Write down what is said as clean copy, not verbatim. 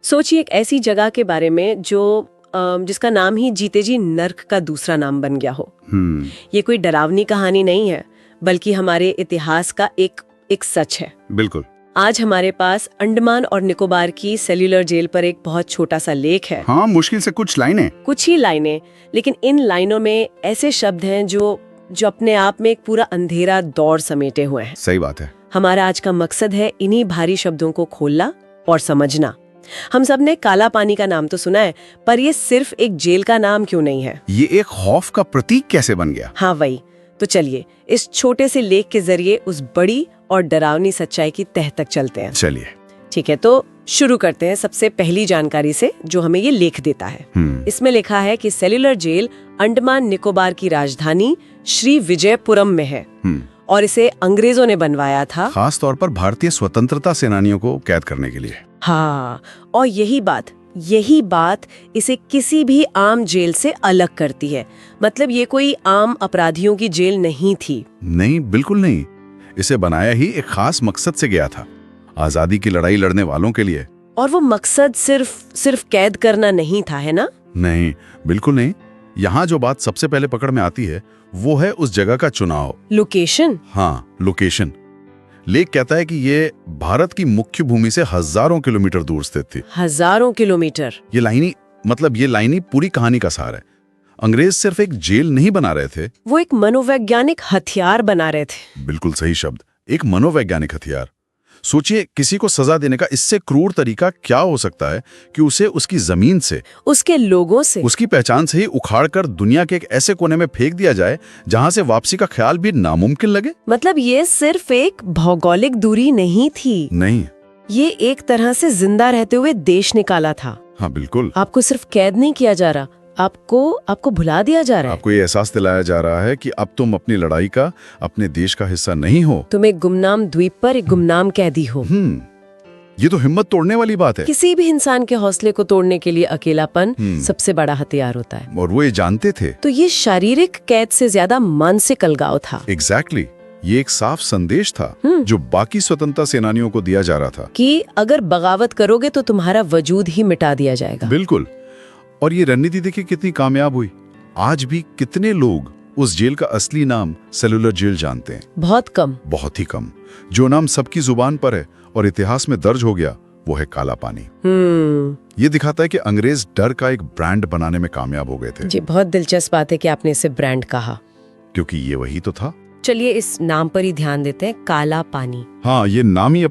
सोचिए एक ऐसी जगह के बारे में जो जिसका नाम ही जीते जी नर्क का दूसरा नाम बन गया हो। ये कोई डरावनी कहानी नहीं है, बल्कि हमारे इतिहास का एक सच है। बिल्कुल। आज हमारे पास अंडमान और निकोबार की सेल्यूलर जेल पर एक बहुत छोटा सा लेख है। हाँ, मुश्किल से कुछ ही लाइनें, लेकिन इन लाइनों में ऐसे शब्द हैं जो अपने आप में एक पूरा अंधेरा दौर समेटे हुए हैं। सही बात है। हमारा आज का मकसद है इन्हीं भारी शब्दों को खोलना और समझना। हम सब ने काला पानी का नाम तो सुना है, पर ये सिर्फ एक जेल का नाम क्यों नहीं है? ये एक खौफ का प्रतीक कैसे बन गया? हाँ वही। तो चलिए इस छोटे से लेख के जरिए उस बड़ी और डरावनी सच्चाई की तह तक चलते हैं। चलिए। ठीक है, तो शुरू करते हैं सबसे पहली जानकारी से जो हमें ये लेख देता है। इसमें लिखा है कि सेल्यूलर जेल अंडमान निकोबार की राजधानी श्री विजयपुरम में है और इसे अंग्रेजों ने बनवाया था, खास तौर पर भारतीय स्वतंत्रता सेनानियों को कैद करने के लिए। हाँ, और यही बात इसे किसी भी आम जेल से अलग करती है। मतलब ये कोई आम अपराधियों की जेल नहीं थी। नहीं, बिल्कुल नहीं। इसे बनाया ही एक खास मकसद से गया था, आजादी की लड़ाई लड़ने वालों के लिए। और वो मकसद सिर्फ कैद करना नहीं था, है ना? नहीं, बिल्कुल नहीं। यहाँ जो बात सबसे पहले पकड़ में आती है वो है उस जगह का चुनाव। लोकेशन? हाँ, लोकेशन। लेख कहता है कि ये भारत की मुख्य भूमि से हजारों किलोमीटर दूर स्थित थी। हजारों किलोमीटर? ये लाइनी पूरी कहानी का सार है। अंग्रेज सिर्फ एक जेल नहीं बना रहे थे, वो एक मनोवैज्ञानिक हथियार बना रहे थे। बिल्कुल सही शब्द, एक मनोवैज्ञानिक हथियार। सोचिए, किसी को सजा देने का इससे क्रूर तरीका क्या हो सकता है कि उसे उसकी जमीन से, उसके लोगों से, उसकी पहचान से ही उखाड़कर दुनिया के एक ऐसे कोने में फेंक दिया जाए जहां से वापसी का ख्याल भी नामुमकिन लगे। मतलब ये सिर्फ एक भौगोलिक दूरी नहीं थी, नहीं, ये एक तरह से जिंदा रहते हुए देश निकाला था। हाँ बिल्कुल। आपको सिर्फ कैद नहीं किया जा रहा, आपको भुला दिया जा रहा है। आपको ये एहसास दिलाया जा रहा है कि अब तुम अपनी लड़ाई का, अपने देश का हिस्सा नहीं हो। तुम एक गुमनाम द्वीप पर एक गुमनाम कैदी हो। ये तो हिम्मत तोड़ने वाली बात है। किसी भी इंसान के हौसले को तोड़ने के लिए अकेलापन सबसे बड़ा हथियार होता है, और वो ये जानते थे। तो ये शारीरिक कैद से ज्यादा मानसिक अलगाव था। एग्जैक्टली। ये एक साफ संदेश था जो बाकी स्वतंत्रता सेनानियों को दिया जा रहा था कि अगर बगावत करोगे तो तुम्हारा वजूद ही मिटा दिया जाएगा। बिल्कुल। और ये रणनीति देखिए कितनी कामयाब हुई। आज भी कितने लोग उस जेल का असली नाम सेल्यूलर जेल जानते हैं? बहुत कम। बहुत ही कम। जो नाम सबकी जुबान पर है और इतिहास में दर्ज हो गया वो है काला पानी। ये दिखाता है कि अंग्रेज डर का एक ब्रांड बनाने में कामयाब हो गए थे। जी, बहुत दिलचस्प बात है कि आपने इसे ब्रांड कहा, क्योंकि ये वही तो था। चलिए इस नाम पर ही ध्यान देते हैं, काला पानी। हाँ, ये नाम ही